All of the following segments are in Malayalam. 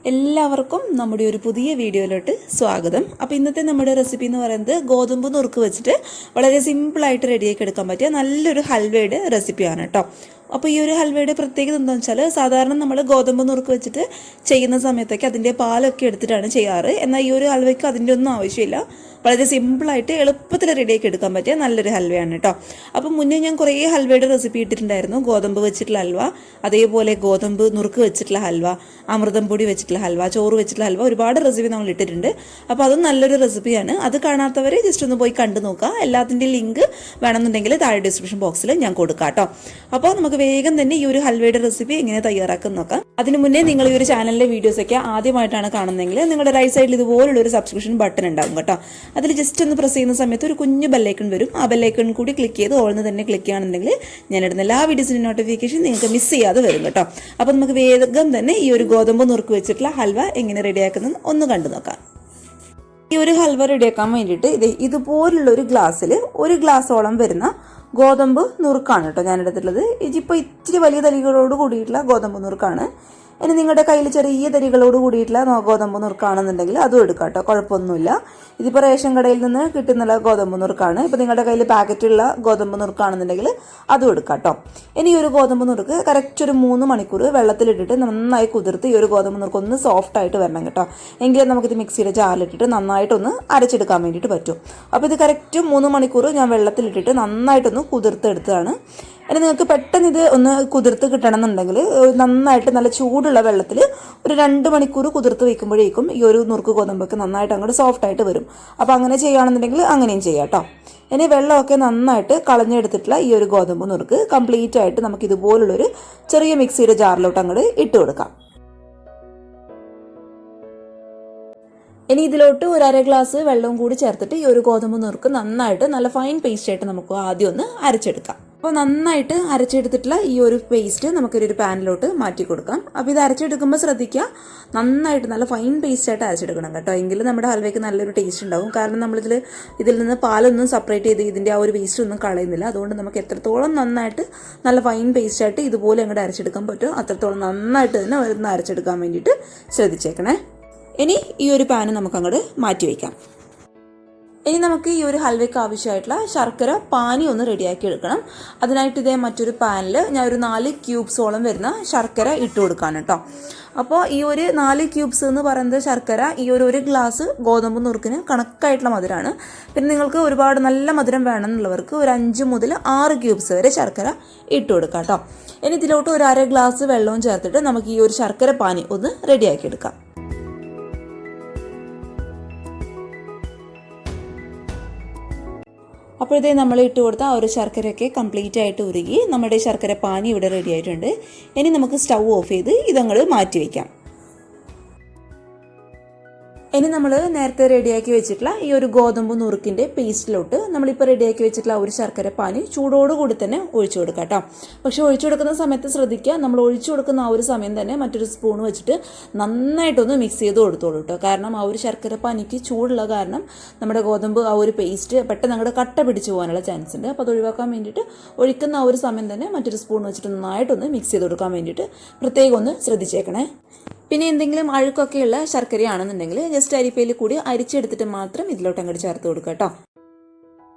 എല്ലാവർക്കും നമ്മുടെ ഒരു പുതിയ വീഡിയോയിലോട്ട് സ്വാഗതം. അപ്പോൾ ഇന്നത്തെ നമ്മുടെ റെസിപ്പി എന്ന് പറയുന്നത് ഗോതമ്പ് നുറുക്ക് വെച്ചിട്ട് വളരെ സിമ്പിളായിട്ട് റെഡിയാക്കി എടുക്കാൻ പറ്റിയ നല്ലൊരു ഹൽവയുടെ റെസിപ്പിയാണ് കേട്ടോ. അപ്പോൾ ഈ ഒരു ഹൽവയുടെ പ്രത്യേകത എന്താണെന്ന് വെച്ചാൽ, സാധാരണ നമ്മൾ ഗോതമ്പ് നുറുക്ക് വെച്ചിട്ട് ചെയ്യുന്ന സമയത്തൊക്കെ അതിൻ്റെ പാലൊക്കെ എടുത്തിട്ടാണ് ചെയ്യാറ്. എന്നാൽ ഈ ഒരു ഹൽവയ്ക്ക് അതിൻ്റെ ഒന്നും ആവശ്യമില്ല. വളരെ സിമ്പിളായിട്ട് എളുപ്പത്തിൽ റെഡിയാക്കി എടുക്കാൻ പറ്റിയ നല്ലൊരു ഹൽവയാണ് കേട്ടോ. അപ്പം മുന്നേ ഞാൻ കുറേ ഹൽവയുടെ റെസിപ്പി ഇട്ടിട്ടുണ്ടായിരുന്നു. ഗോതമ്പ് വെച്ചിട്ടുള്ള ഹൽവ, അതേപോലെ ഗോതമ്പ് നുറുക്ക് വെച്ചിട്ടുള്ള ഹൽവ, അമൃതം പൊടി വെച്ചിട്ടുള്ള ഹൽവ, ചോറ് വെച്ചിട്ടുള്ള ഹൽവ, ഒരുപാട് റെസിപ്പി നമ്മൾ ഇട്ടിട്ടുണ്ട്. അപ്പോൾ അതും നല്ലൊരു റെസിപ്പിയാണ്. അത് കാണാത്തവർ ജസ്റ്റ് ഒന്ന് പോയി കണ്ടു നോക്കുക. എല്ലാത്തിൻ്റെയും ലിങ്ക് വേണമെന്നുണ്ടെങ്കിൽ താഴെ ഡിസ്ക്രിപ്ഷൻ ബോക്സിൽ ഞാൻ കൊടുക്കാം കേട്ടോ. അപ്പോൾ നമുക്ക് വേഗം തന്നെ ഈ ഒരു ഹൽവയുടെ റെസിപ്പി എങ്ങനെ തയ്യാറാക്കാൻ നോക്കാം. അതിന് മുന്നേ നിങ്ങൾ ഈ ഒരു ചാനലിലെ വീഡിയോസൊക്കെ ആദ്യമായിട്ടാണ് കാണുന്നതെങ്കിൽ നിങ്ങളുടെ റൈറ്റ് സൈഡിൽ ഇതുപോലുള്ള ഒരു സബ്സ്ക്രിപ്ഷൻ ബട്ടൺ ഉണ്ടാകും കേട്ടോ. അതിൽ ജസ്റ്റ് ഒന്ന് പ്രസ് ചെയ്യുന്ന സമയത്ത് ഒരു കുഞ്ഞു ബെല്ലൈക്കൺ വരും. ആ ബെല്ലൈക്കൺ കൂടി ക്ലിക്ക് ചെയ്ത് ഓൾന്ന് തന്നെ ക്ലിക്ക് ചെയ്യുകയാണെന്നുണ്ടെങ്കിൽ ഞാനിടുന്ന എല്ലാ വീഡിയോസിൻ്റെ നോട്ടിഫിക്കേഷൻ നിങ്ങൾക്ക് മിസ് ചെയ്യാതെ വരും കേട്ടോ. അപ്പോൾ നമുക്ക് വേഗം തന്നെ ഈ ഒരു ഗോതമ്പ് നുറുക്ക് വെച്ചിട്ടുള്ള ഹൽവ എങ്ങനെ റെഡിയാക്കുന്നത് ഒന്ന് കണ്ടു നോക്കാം. ഈ ഒരു ഹൽവ റെഡിയാക്കാൻ വേണ്ടിയിട്ട് ഇതുപോലുള്ളൊരു ഗ്ലാസ്സിൽ ഒരു ഗ്ലാസോളം വരുന്ന ഗോതമ്പ് നുറുക്കാണ് കേട്ടോ ഞാൻ എടുത്തിട്ടുള്ളത്. ഇതിപ്പോൾ ഇച്ചിരി വലിയ തരികളോട് കൂടിയിട്ടുള്ള ഗോതമ്പ് നുറുക്കാണ്. ഇനി നിങ്ങളുടെ കയ്യിൽ ചെറിയ തരികളോട് കൂടിയിട്ടുള്ള ഗോതമ്പ് നുറുക്കാണെന്നുണ്ടെങ്കിൽ അതും എടുക്കാം കേട്ടോ, കുഴപ്പമൊന്നുമില്ല. ഇതിപ്പോൾ റേഷൻ കടയിൽ നിന്ന് കിട്ടുന്നുള്ള ഗോതമ്പ് നുറുക്കാണ്. ഇപ്പോൾ നിങ്ങളുടെ കയ്യിൽ പാക്കറ്റുള്ള ഗോതമ്പ് നുറുക്കാണെന്നുണ്ടെങ്കിൽ അതും എടുക്കാം കേട്ടോ. ഇനി ഈ ഒരു ഗോതമ്പ് നുറുക്ക് കറക്റ്റ് ഒരു 3 മണിക്കൂർ വെള്ളത്തിലിട്ടിട്ട് നന്നായി കുതിർത്ത് ഈ ഒരു ഗോതമ്പ് നുറുക്ക് ഒന്ന് സോഫ്റ്റായിട്ട് വരണം കേട്ടോ. എങ്കിലും നമുക്കിത് മിക്സിയുടെ ജാറിലിട്ടിട്ട് നന്നായിട്ടൊന്ന് അരച്ചെടുക്കാൻ വേണ്ടിയിട്ട് പറ്റും. അപ്പോൾ ഇത് കറക്റ്റ് 3 മണിക്കൂർ ഞാൻ വെള്ളത്തിലിട്ടിട്ട് നന്നായിട്ടൊന്ന് കുതിർത്തെടുത്തതാണ്. ഇനി നിങ്ങൾക്ക് പെട്ടെന്ന് ഇത് ഒന്ന് കുതിർത്ത് കിട്ടണമെന്നുണ്ടെങ്കിൽ നന്നായിട്ട് നല്ല ചൂടുള്ള വെള്ളത്തിൽ ഒരു 2 മണിക്കൂർ കുതിർത്ത് വയ്ക്കുമ്പോഴേക്കും ഈ ഒരു നുറുക്ക് ഗോതമ്പൊക്കെ നന്നായിട്ട് അങ്ങോട്ട് സോഫ്റ്റായിട്ട് വരും. അപ്പോൾ അങ്ങനെ ചെയ്യുകയാണെന്നുണ്ടെങ്കിൽ അങ്ങനെയും ചെയ്യാം കേട്ടോ. ഇനി വെള്ളമൊക്കെ നന്നായിട്ട് കളഞ്ഞെടുത്തിട്ടുള്ള ഈ ഒരു ഗോതമ്പ് നുറുക്ക് കംപ്ലീറ്റ് ആയിട്ട് നമുക്ക് ഇതുപോലുള്ളൊരു ചെറിയ മിക്സിയുടെ ജാറിലോട്ട് അങ്ങോട്ട് ഇട്ട് കൊടുക്കാം. ഇനി ഇതിലോട്ട് ഒരു 1/2 ഗ്ലാസ് വെള്ളവും കൂടി ചേർത്തിട്ട് ഈ ഒരു ഗോതമ്പ് നുറുക്ക് നന്നായിട്ട് നല്ല ഫൈൻ പേസ്റ്റ് ആയിട്ട് നമുക്ക് ആദ്യം ഒന്ന് അരച്ചെടുക്കാം. അപ്പോൾ നന്നായിട്ട് അരച്ചെടുത്തിട്ടുള്ള ഈ ഒരു പേസ്റ്റ് നമുക്കൊരു പാനിലോട്ട് മാറ്റി കൊടുക്കാം. അപ്പോൾ ഇത് അരച്ചെടുക്കുമ്പോൾ ശ്രദ്ധിക്കുക, നന്നായിട്ട് നല്ല ഫൈൻ പേസ്റ്റ് ആയിട്ട് അരച്ചെടുക്കണം കേട്ടോ. എങ്കിലും നമ്മുടെ ഹൽവയ്ക്ക് നല്ലൊരു ടേസ്റ്റ് ഉണ്ടാവും. കാരണം ഇതിൽ നിന്ന് പാലൊന്നും സെപ്പറേറ്റ് ചെയ്ത് ഇതിൻ്റെ ആ ഒരു വേസ്റ്റ് ഒന്നും കളയുന്നില്ല. അതുകൊണ്ട് നമുക്ക് എത്രത്തോളം നന്നായിട്ട് നല്ല ഫൈൻ പേസ്റ്റ് ആയിട്ട് ഇതുപോലെ അങ്ങോട്ട് അരച്ചെടുക്കാൻ പറ്റുമോ അത്രത്തോളം നന്നായിട്ട് തന്നെ ഒന്ന് അരച്ചെടുക്കാൻ വേണ്ടിയിട്ട് ശ്രദ്ധിച്ചേക്കണേ. ഇനി ഈ ഒരു പാന് നമുക്ക് അങ്ങോട്ട് മാറ്റി വയ്ക്കാം. ഇനി നമുക്ക് ഈ ഒരു ഹൽവയ്ക്ക് ആവശ്യമായിട്ടുള്ള ശർക്കര പാനി ഒന്ന് റെഡിയാക്കി എടുക്കണം. അതിനായിട്ട് മറ്റൊരു പാനിൽ ഞാൻ ഒരു 4 ക്യൂബ്സോളം വരുന്ന ശർക്കര ഇട്ട് കൊടുക്കാണ് കേട്ടോ. അപ്പോൾ ഈ ഒരു 4 ക്യൂബ്സ് എന്ന് പറയുന്നത് ശർക്കര ഈ ഒരു ഗ്ലാസ് ഗോതമ്പ് നുറുക്കിന് കണക്കായിട്ടുള്ള മധുരമാണ്. പിന്നെ നിങ്ങൾക്ക് ഒരുപാട് നല്ല മധുരം വേണമെന്നുള്ളവർക്ക് ഒരു 5 മുതൽ 6 ക്യൂബ്സ് വരെ ശർക്കര ഇട്ട് കൊടുക്കാം കേട്ടോ. ഇനി ഇതിലോട്ട് ഒരു 1/2 ഗ്ലാസ് വെള്ളവും ചേർത്തിട്ട് നമുക്ക് ഈ ഒരു ശർക്കര പാനി ഒന്ന് റെഡിയാക്കി എടുക്കാം. അപ്പോൾ നമ്മൾ ഇട്ട് കൊടുത്ത ആ ഒരു ശർക്കരയൊക്കെ കംപ്ലീറ്റ് ആയിട്ട് ഉരുകി നമ്മുടെ ശർക്കര പാനി ഇവിടെ റെഡി ആയിട്ടുണ്ട്. ഇനി നമുക്ക് സ്റ്റൗ ഓഫ് ചെയ്ത് ഇതങ്ങോട്ട് മാറ്റി വയ്ക്കാം. ഇനി നമ്മൾ നേരത്തെ റെഡിയാക്കി വെച്ചിട്ടുള്ള ഈ ഒരു ഗോതമ്പ് നുറുക്കിൻ്റെ പേസ്റ്റിലോട്ട് നമ്മളിപ്പോൾ റെഡിയാക്കി വെച്ചിട്ടുള്ള ഒരു ശർക്കര പാനി ചൂടോടുകൂടി തന്നെ ഒഴിച്ചു കൊടുക്കാം കേട്ടോ. പക്ഷേ ഒഴിച്ചു കൊടുക്കുന്ന സമയത്ത് ശ്രദ്ധിക്കുക, നമ്മൾ ഒഴിച്ചു കൊടുക്കുന്ന ആ ഒരു സമയം തന്നെ മറ്റൊരു സ്പൂൺ വെച്ചിട്ട് നന്നായിട്ടൊന്ന് മിക്സ് ചെയ്ത് കൊടുത്തോളൂ കേട്ടോ. കാരണം ആ ഒരു ശർക്കര പാനിക്ക് ചൂടുള്ള കാരണം നമ്മുടെ ഗോതമ്പ് ആ ഒരു പേസ്റ്റ് പെട്ടെന്ന് അങ്ങോട്ട് കട്ട പിടിച്ച് പോകാനുള്ള ചാൻസ് ഉണ്ട്. അപ്പോൾ അത് ഒഴിവാക്കാൻ വേണ്ടിയിട്ട് ഒഴിക്കുന്ന ആ ഒരു സമയം തന്നെ മറ്റൊരു സ്പൂൺ വെച്ചിട്ട് നന്നായിട്ടൊന്ന് മിക്സ് ചെയ്ത് കൊടുക്കാൻ വേണ്ടിയിട്ട് പ്രത്യേകം ഒന്ന് ശ്രദ്ധിച്ചേക്കണേ. പിന്നെ എന്തെങ്കിലും അഴുക്കൊക്കെയുള്ള ശർക്കരയാണെന്നുണ്ടെങ്കിൽ ജസ്റ്റ് അരിപ്പയിൽ കൂടി അരിച്ചെടുത്തിട്ട് മാത്രം ഇതിലോട്ട് അങ്ങോട്ട് ചേർത്ത് കൊടുക്കുക കേട്ടോ.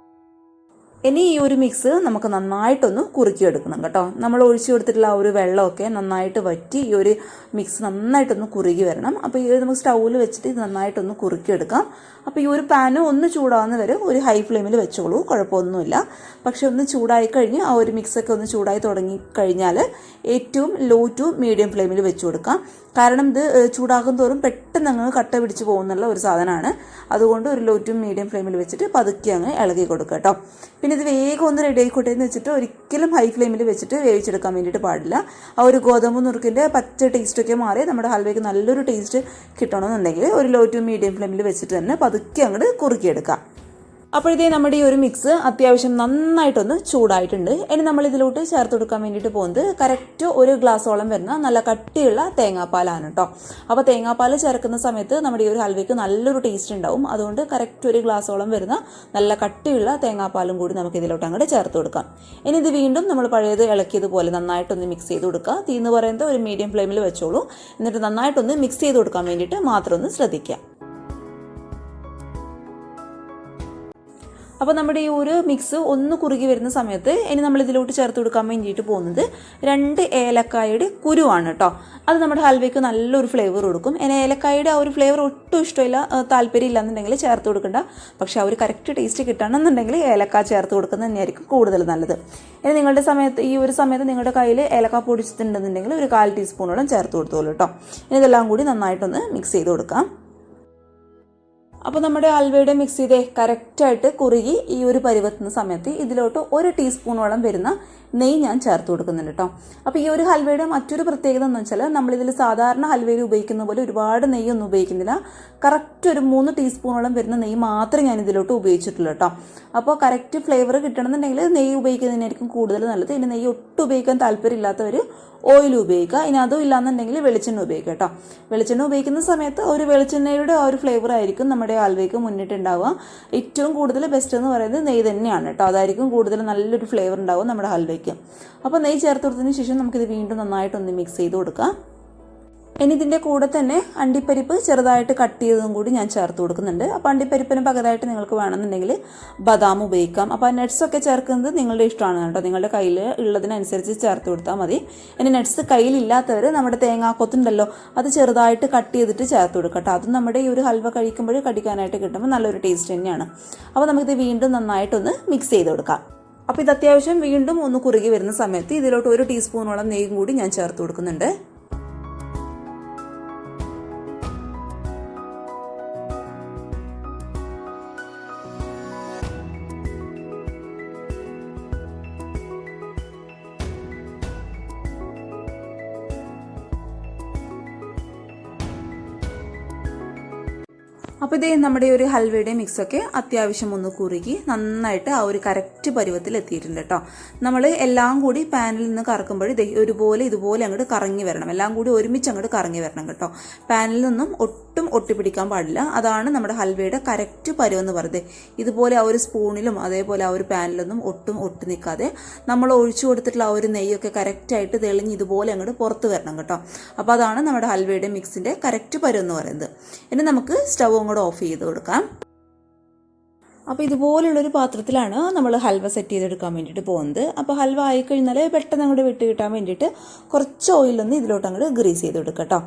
ഇനി ഈ ഒരു മിക്സ് നമുക്ക് നന്നായിട്ടൊന്ന് കുറുക്കിയെടുക്കണം കേട്ടോ. നമ്മൾ ഒഴിച്ചു കൊടുത്തിട്ടുള്ള ആ ഒരു വെള്ളമൊക്കെ നന്നായിട്ട് വറ്റി ഈ ഒരു മിക്സ് നന്നായിട്ടൊന്ന് കുറുകി വരണം. അപ്പോൾ ഈ നമുക്ക് സ്റ്റൗവിൽ വെച്ചിട്ട് ഇത് നന്നായിട്ടൊന്ന് കുറുക്കിയെടുക്കാം. അപ്പോൾ ഈ ഒരു പാന് ഒന്ന് ചൂടാവുന്ന വരെ ഒരു ഹൈ ഫ്ലെയിമിൽ വെച്ചോളൂ, കുഴപ്പമൊന്നുമില്ല. പക്ഷെ ഒന്ന് ചൂടായി കഴിഞ്ഞ് ആ ഒരു മിക്സൊക്കെ ഒന്ന് ചൂടായി തുടങ്ങി കഴിഞ്ഞാൽ ഏറ്റവും ലോ ടു മീഡിയം ഫ്ലെയിമിൽ വെച്ച് കൊടുക്കാം. കാരണം ഇത് ചൂടാകും തോറും പെട്ടെന്ന് അങ്ങ് കട്ട പിടിച്ച് പോകുന്നുള്ള ഒരു സാധനമാണ്. അതുകൊണ്ട് ഒരു ലോ ടു മീഡിയം ഫ്ലെയിമിൽ വെച്ചിട്ട് പതുക്കെ അങ്ങ് ഇളകി കൊടുക്കുക കേട്ടോ. പിന്നെ ഇത് വേഗം ഒന്ന് റെഡി ആയിക്കോട്ടെ എന്ന് വെച്ചിട്ട് ഒരിക്കലും ഹൈ ഫ്ലെയിമിൽ വെച്ചിട്ട് വേവിച്ചെടുക്കാൻ വേണ്ടിയിട്ട് പാടില്ല. ആ ഒരു ഗോതമ്പ് നുറുക്കിൻ്റെ പച്ച ടേസ്റ്റൊക്കെ മാറി നമ്മുടെ ഹൽവയ്ക്ക് നല്ലൊരു ടേസ്റ്റ് കിട്ടണമെന്നുണ്ടെങ്കിൽ ഒരു ലോ ടു മീഡിയം ഫ്ലെയിമിൽ വെച്ചിട്ട് തന്നെ പതുക്കെ അങ്ങോട്ട് കുറുക്കിയെടുക്കാം. അപ്പോഴത്തേ നമ്മുടെ ഈ ഒരു മിക്സ് അത്യാവശ്യം നന്നായിട്ടൊന്ന് ചൂടായിട്ടുണ്ട്. ഇനി നമ്മൾ ഇതിലോട്ട് ചേർത്ത് കൊടുക്കാൻ വേണ്ടിയിട്ട് പോകുന്നത് കറക്റ്റ് 1 ഗ്ലാസോളം വരുന്ന നല്ല കട്ടിയുള്ള തേങ്ങാപ്പാലാണ് കേട്ടോ. അപ്പോൾ തേങ്ങാപ്പാൽ ചേർക്കുന്ന സമയത്ത് നമ്മുടെ ഈ ഒരു ഹൽവയ്ക്ക് നല്ലൊരു ടേസ്റ്റ് ഉണ്ടാവും. അതുകൊണ്ട് കറക്റ്റ് 1 ഗ്ലാസോളം വരുന്ന നല്ല കട്ടിയുള്ള തേങ്ങാപ്പാലും കൂടി നമുക്ക് ഇതിലോട്ട് അങ്ങോട്ട് ചേർത്ത് കൊടുക്കാം. ഇനി ഇത് വീണ്ടും നമ്മൾ പഴയത് ഇളക്കിയതുപോലെ നന്നായിട്ടൊന്ന് മിക്സ് ചെയ്ത് കൊടുക്കുക. തീ എന്ന് പറയുന്നത് ഒരു മീഡിയം ഫ്ലെയിമിൽ വെച്ചോളൂ. എന്നിട്ട് നന്നായിട്ടൊന്ന് മിക്സ് ചെയ്ത് കൊടുക്കാൻ വേണ്ടിയിട്ട് മാത്രം ഒന്ന് ശ്രദ്ധിക്കുക. അപ്പോൾ നമ്മുടെ ഈ ഒരു മിക്സ് ഒന്ന് കുറുകി വരുന്ന സമയത്ത് ഇനി നമ്മൾ ഇതിലോട്ട് ചേർത്ത് കൊടുക്കാൻ വേണ്ടിയിട്ട് പോകുന്നത് 2 ഏലക്കായയുടെ കുരുവാണ് കേട്ടോ. അത് നമ്മുടെ ഹൽവയ്ക്ക് നല്ലൊരു ഫ്ലേവർ കൊടുക്കും. ഇനി ഏലക്കായയുടെ ആ ഒരു ഫ്ലേവർ ഒട്ടും ഇഷ്ടമില്ല, താല്പര്യം ഇല്ലാന്നുണ്ടെങ്കിൽ ചേർത്ത് കൊടുക്കണ്ട. പക്ഷെ ആ ഒരു കറക്റ്റ് ടേസ്റ്റ് കിട്ടണമെന്നുണ്ടെങ്കിൽ ഏലക്ക ചേർത്ത് കൊടുക്കുന്നത് തന്നെയായിരിക്കും കൂടുതൽ നല്ലത്. ഇനി നിങ്ങളുടെ ഈ ഒരു സമയത്ത് നിങ്ങളുടെ കയ്യിൽ ഏലക്ക പൊടിച്ചിട്ടുണ്ടെന്നുണ്ടെങ്കിൽ ഒരു 1/4 ടീസ്പൂണോളം ചേർത്ത് കൊടുത്തോളൂ കേട്ടോ. ഇനി ഇതെല്ലാം കൂടി നന്നായിട്ടൊന്ന് മിക്സ് ചെയ്ത് കൊടുക്കാം. അപ്പോൾ നമ്മുടെ ഹൽവയുടെ മിക്സ് ചെയ്തേ കറക്റ്റായിട്ട് കുറുകി ഈ ഒരു പരുവത്തുന്ന സമയത്ത് ഇതിലോട്ട് 1 ടീസ്പൂണോളം വരുന്ന നെയ്യ് ഞാൻ ചേർത്ത് കൊടുക്കുന്നുണ്ട് കേട്ടോ. അപ്പോൾ ഈ ഒരു ഹൽവയുടെ മറ്റൊരു പ്രത്യേകത എന്ന് വെച്ചാൽ നമ്മളിതിൽ സാധാരണ ഹൽവയിൽ ഉപയോഗിക്കുന്ന പോലെ ഒരുപാട് നെയ്യൊന്നും ഉപയോഗിക്കുന്നില്ല. കറക്റ്റ് ഒരു 3 ടീസ്പൂണോളം വരുന്ന നെയ്യ് മാത്രമേ ഞാൻ ഇതിലോട്ട് ഉപയോഗിച്ചിട്ടുള്ളൂ കേട്ടോ. അപ്പോൾ കറക്റ്റ് ഫ്ലേവർ കിട്ടണമെന്നുണ്ടെങ്കിൽ നെയ്യ് ഉപയോഗിക്കുന്നതിനായിരിക്കും കൂടുതൽ നല്ലത്. ഇനി നെയ്യ് ഒട്ടും ഉപയോഗിക്കാൻ താല്പര്യമില്ലാത്തവർ ഓയിൽ ഉപയോഗിക്കുക. ഇനി അതും ഇല്ലാന്നുണ്ടെങ്കിൽ വെളിച്ചെണ്ണ ഉപയോഗിക്കുക കേട്ടോ. വെളിച്ചെണ്ണ ഉപയോഗിക്കുന്ന സമയത്ത് ഒരു വെളിച്ചെണ്ണയുടെ ആ ഒരു ഫ്ലേവർ ആയിരിക്കും നമ്മുടെ ഹൽവയ്ക്ക് മുന്നിട്ടുണ്ടാവുക. ഏറ്റവും കൂടുതൽ ബെസ്റ്റ് എന്ന് പറയുന്നത് നെയ്യ് തന്നെയാണ് കേട്ടോ. അതായിരിക്കും കൂടുതൽ നല്ലൊരു ഫ്ലേവർ ഉണ്ടാവും നമ്മുടെ ഹൽവയ്ക്ക്. അപ്പോൾ നെയ്യ് ചേർത്ത് കൊടുത്തതിന് ശേഷം നമുക്കിത് വീണ്ടും നന്നായിട്ടൊന്ന് മിക്സ് ചെയ്ത് കൊടുക്കാം. ഇനി ഇതിൻ്റെ കൂടെ തന്നെ അണ്ടിപ്പരിപ്പ് ചെറുതായിട്ട് കട്ട് ചെയ്തതും കൂടി ഞാൻ ചേർത്ത് കൊടുക്കുന്നുണ്ട്. അപ്പോൾ അണ്ടിപ്പരിപ്പിന് പകരമായിട്ട് നിങ്ങൾക്ക് വേണമെന്നുണ്ടെങ്കിൽ ബദാം ഉപയോഗിക്കാം. അപ്പോൾ ആ നട്ട്സൊക്കെ ചേർക്കുന്നത് നിങ്ങളുടെ ഇഷ്ടമാണ് കേട്ടോ. നിങ്ങളുടെ കയ്യിൽ ഉള്ളതിനനുസരിച്ച് ചേർത്ത് കൊടുത്താൽ മതി. ഇനി നട്ട്സ് കയ്യിലില്ലാത്തവർ നമ്മുടെ തേങ്ങാക്കൊത്തുണ്ടല്ലോ, അത് ചെറുതായിട്ട് കട്ട് ചെയ്തിട്ട് ചേർത്ത് കൊടുക്കുക കേട്ടോ. അതും നമ്മുടെ ഈ ഒരു ഹൽവ കഴിക്കുമ്പോൾ കടിക്കാനായിട്ട് കിട്ടുമ്പോൾ നല്ലൊരു ടേസ്റ്റ് തന്നെയാണ്. അപ്പോൾ നമുക്കിത് വീണ്ടും നന്നായിട്ടൊന്ന് മിക്സ് ചെയ്ത് കൊടുക്കാം. അപ്പോൾ ഇത് അത്യാവശ്യം വീണ്ടും ഒന്ന് കുറുകി വരുന്ന സമയത്ത് ഇതിലോട്ട് 1 ടീസ്പൂണോളം നെയ്യും കൂടി ഞാൻ ചേർത്ത് കൊടുക്കുന്നുണ്ട്. അപ്പോൾ ഇതേ നമ്മുടെ ഒരു ഹൽവയുടെ മിക്സൊക്കെ അത്യാവശ്യം ഒന്ന് കുറുകി നന്നായിട്ട് ആ ഒരു കറക്റ്റ് പരുവത്തിൽ എത്തിയിട്ടുണ്ട് കേട്ടോ. നമ്മൾ എല്ലാം കൂടി പാനിൽ നിന്ന് കറക്കുമ്പോൾ ഇതുപോലെ അങ്ങോട്ട് കറങ്ങി വരണം. എല്ലാം കൂടി ഒരുമിച്ച് അങ്ങോട്ട് കറങ്ങി വരണം കേട്ടോ. പാനിൽ നിന്നും ഒട്ടും ഒട്ടിപ്പിടിക്കാൻ പാടില്ല. അതാണ് നമ്മുടെ ഹൽവയുടെ കറക്റ്റ് പരുവം എന്ന് പറയുന്നത്. ഇതുപോലെ ആ ഒരു സ്പൂണിലും അതേപോലെ ആ ഒരു പാനിലൊന്നും ഒട്ടും ഒട്ടി നിൽക്കാതെ നമ്മൾ ഒഴിച്ചു കൊടുത്തിട്ടുള്ള ആ ഒരു നെയ്യൊക്കെ കറക്റ്റായിട്ട് തെളിഞ്ഞ് ഇതുപോലെ അങ്ങോട്ട് പുറത്ത് വരണം കേട്ടോ. അപ്പോൾ അതാണ് നമ്മുടെ ഹൽവയുടെ മിക്സിൻ്റെ കറക്റ്റ് പരുവം എന്ന് പറയുന്നത്. ഇനി നമുക്ക് സ്റ്റവ് അങ്ങോട്ട് ഓഫ് ചെയ്ത് കൊടുക്കാം. അപ്പോൾ ഇതുപോലുള്ളൊരു പാത്രത്തിലാണ് നമ്മൾ ഹൽവ സെറ്റ് ചെയ്തെടുക്കാൻ വേണ്ടിയിട്ട് പോകുന്നത്. അപ്പോൾ ഹൽവ ആയിക്കഴിഞ്ഞാൽ പെട്ടെന്ന് അങ്ങോട്ട് വിട്ട് കിട്ടാൻ വേണ്ടിയിട്ട് കുറച്ച് ഓയിലൊന്ന് ഇതിലോട്ട് അങ്ങോട്ട് ഗ്രീസ് ചെയ്ത് കൊടുക്കാം കേട്ടോ.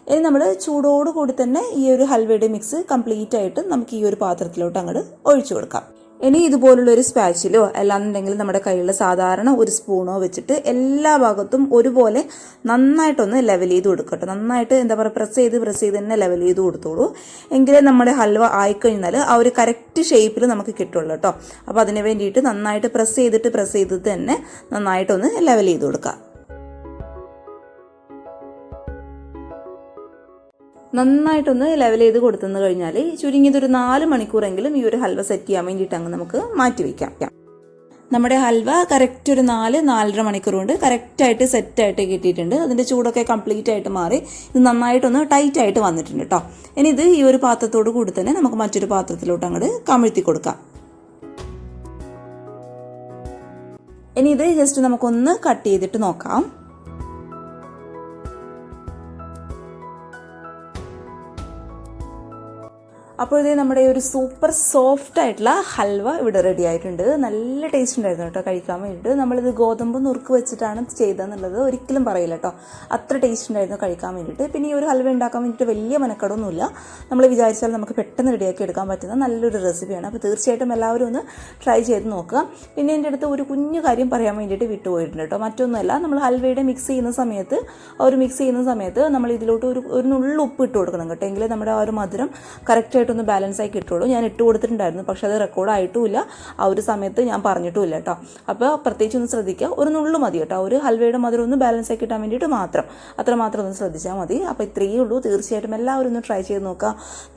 ഇനി നമ്മൾ ചൂടോട് കൂടി തന്നെ ഈ ഒരു ഹൽവയുടെ മിക്സ് കംപ്ലീറ്റ് ആയിട്ട് നമുക്ക് ഈ ഒരു പാത്രത്തിലോട്ട് അങ്ങോട്ട് ഒഴിച്ചു കൊടുക്കാം. ഇനി ഇതുപോലുള്ളൊരു സ്പാച്ചിലോ അല്ലാന്നുണ്ടെങ്കിൽ നമ്മുടെ കയ്യിലുള്ള സാധാരണ ഒരു സ്പൂണോ വെച്ചിട്ട് എല്ലാ ഭാഗത്തും ഒരുപോലെ നന്നായിട്ടൊന്ന് ലെവൽ ചെയ്ത് കൊടുക്കട്ടെ. നന്നായിട്ട് പ്രസ് ചെയ്ത് തന്നെ ലെവൽ ചെയ്ത് കൊടുത്തോളൂ. എങ്കിലേ നമ്മുടെ ഹൽവ ആയിക്കഴിഞ്ഞാൽ ആ ഒരു കറക്റ്റ് ഷേപ്പിൽ നമുക്ക് കിട്ടുള്ളൂ കേട്ടോ. അപ്പോൾ അതിന് വേണ്ടിയിട്ട് നന്നായിട്ട് പ്രസ് ചെയ്തിട്ട് തന്നെ നന്നായിട്ടൊന്ന് ലെവൽ ചെയ്ത് കൊടുക്കുക. നന്നായിട്ടൊന്ന് ലെവൽ ചെയ്ത് കൊടുത്തെന്ന് കഴിഞ്ഞാൽ ചുരുങ്ങിയതൊരു 4 മണിക്കൂറെങ്കിലും ഈ ഒരു ഹൽവ സെറ്റ് ചെയ്യാൻ വേണ്ടിയിട്ട് അങ്ങ് നമുക്ക് മാറ്റി വയ്ക്കാം. നമ്മുടെ ഹൽവ കറക്റ്റ് ഒരു 4-4.5 മണിക്കൂർ കൊണ്ട് കറക്റ്റായിട്ട് സെറ്റായിട്ട് കിട്ടിയിട്ടുണ്ട്. അതിൻ്റെ ചൂടൊക്കെ കംപ്ലീറ്റ് ആയിട്ട് മാറി ഇത് നന്നായിട്ടൊന്ന് ടൈറ്റ് ആയിട്ട് വന്നിട്ടുണ്ട് കേട്ടോ. ഇനി ഇത് ഈ ഒരു പാത്രത്തോട് കൂടി തന്നെ നമുക്ക് മറ്റൊരു പാത്രത്തിലോട്ട് അങ്ങോട്ട് കമിഴ്ത്തി കൊടുക്കാം. ഇനി ഇത് ജസ്റ്റ് നമുക്കൊന്ന് കട്ട് ചെയ്തിട്ട് നോക്കാം. അപ്പോൾ നമ്മുടെ ഒരു സൂപ്പർ സോഫ്റ്റ് ആയിട്ടുള്ള ഹൽവ ഇവിടെ റെഡി ആയിട്ടുണ്ട്. നല്ല ടേസ്റ്റ് ഉണ്ടായിരുന്നു കേട്ടോ കഴിക്കാൻ വേണ്ടിയിട്ട്. നമ്മളിത് ഗോതമ്പ് നുറുക്ക് വെച്ചിട്ടാണ് ചെയ്തതെന്നുള്ളത് ഒരിക്കലും പറയില്ല കേട്ടോ. അത്ര ടേസ്റ്റ് ഉണ്ടായിരുന്നു കഴിക്കാൻ വേണ്ടിയിട്ട്. പിന്നെ ഈ ഒരു ഹൽവ ഉണ്ടാക്കാൻ വേണ്ടിയിട്ട് വലിയ മെനക്കടൊന്നുമില്ല. നമ്മൾ വിചാരിച്ചാൽ നമുക്ക് പെട്ടെന്ന് റെഡിയാക്കി എടുക്കാൻ പറ്റുന്ന നല്ലൊരു റെസിപ്പിയാണ്. അപ്പോൾ തീർച്ചയായിട്ടും എല്ലാവരും ഒന്ന് ട്രൈ ചെയ്ത് നോക്കുക. പിന്നെ എൻ്റെ അടുത്ത് ഒരു കുഞ്ഞു കാര്യം പറയാൻ വേണ്ടിയിട്ട് വിട്ടുപോയിട്ടുണ്ട് കേട്ടോ. മറ്റൊന്നുമല്ല, നമ്മൾ ഹൽവയുടെ മിക്സ് ചെയ്യുന്ന സമയത്ത് നമ്മൾ ഇതിലോട്ട് ഒരു നുള്ളു ഉപ്പ് ഇട്ട് കൊടുക്കണം കേട്ടോ. എങ്കിലേ നമ്മുടെ ആ ഒരു മധുരം കറക്റ്റായിട്ട് കറക്റ്റായിട്ടൊന്ന് ബാലൻസായി കിട്ടുള്ളൂ. ഞാൻ ഇട്ട് കൊടുത്തിട്ടുണ്ടായിരുന്നു, പക്ഷേ അത് റെക്കോർഡായിട്ടുമില്ല, ആ ഒരു സമയത്ത് ഞാൻ പറഞ്ഞിട്ടുമില്ല കേട്ടോ. അപ്പോൾ പ്രത്യേകിച്ച് ഒന്ന് ശ്രദ്ധിക്കുക, ഒരു നുള്ളു മതി കേട്ടോ, ഒരു ഹൽവയുടെ മധുരം ഒന്ന് ബാലൻസായി കിട്ടാൻ വേണ്ടിയിട്ട് മാത്രം, അത്രമാത്രം ഒന്ന് ശ്രദ്ധിച്ചാൽ മതി. അപ്പോൾ ഇത്രയേ ഉള്ളൂ. തീർച്ചയായിട്ടും എല്ലാവരും ഒന്ന് ട്രൈ ചെയ്ത് നോക്കുക.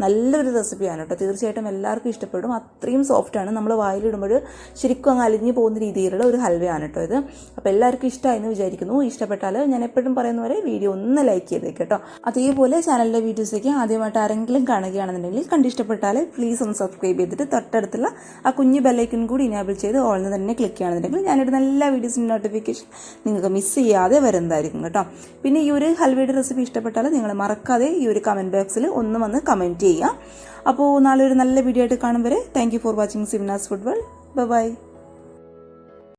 നല്ലൊരു റെസിപ്പിയാണ് കേട്ടോ, തീർച്ചയായിട്ടും എല്ലാവർക്കും ഇഷ്ടപ്പെടും. അത്രയും സോഫ്റ്റാണ്, നമ്മൾ വായിലിടുമ്പോൾ ശരിക്കും അങ്ങ് അലിഞ്ഞു പോകുന്ന രീതിയിലുള്ള ഒരു ഹൽവയാണ് കേട്ടോ ഇത്. അപ്പോൾ എല്ലാവർക്കും ഇഷ്ടമായെന്ന് വിചാരിക്കുന്നു. ഇഷ്ടപ്പെട്ടാൽ ഞാൻ എപ്പോഴും പറയുന്ന പോലെ വീഡിയോ ഒന്ന് ലൈക്ക് ചെയ്തേക്ക് കേട്ടോ. അതേപോലെ ചാനലിലെ വീഡിയോസൊക്കെ ആദ്യമായിട്ട് ആരെങ്കിലും കാണുകയാണെന്നുണ്ടെങ്കിൽ കണ്ടിഷ്ടപ്പെട്ടാൽ പ്ലീസ് ഒന്ന് സബ്സ്ക്രൈബ് ചെയ്തിട്ട് തൊട്ടടുത്തുള്ള ആ കുഞ്ഞു ബെല്ലൈക്കൺ കൂടി ഇനേബിൾ ചെയ്ത് ഓൾന്ന് തന്നെ ക്ലിക്ക് ചെയ്യുകയാണെന്നുണ്ടെങ്കിൽ ഞാനിടുന്ന എല്ലാ വീഡിയോസിൻ്റെ നോട്ടിഫിക്കേഷൻ നിങ്ങൾക്ക് മിസ് ചെയ്യാതെ വരുന്നതായിരിക്കും കേട്ടോ. പിന്നെ ഈ ഒരു ഹൽവയുടെ റെസിപ്പി ഇഷ്ടപ്പെട്ടാൽ നിങ്ങൾ മറക്കാതെ ഈ ഒരു കമൻറ്റ് ബോക്സിൽ ഒന്ന് വന്ന് കമൻറ്റ് ചെയ്യുക. അപ്പോൾ നാളെ ഒരു നല്ല വീഡിയോ ആയിട്ട് കാണും വരെ thank you for watching Simnas food world. By.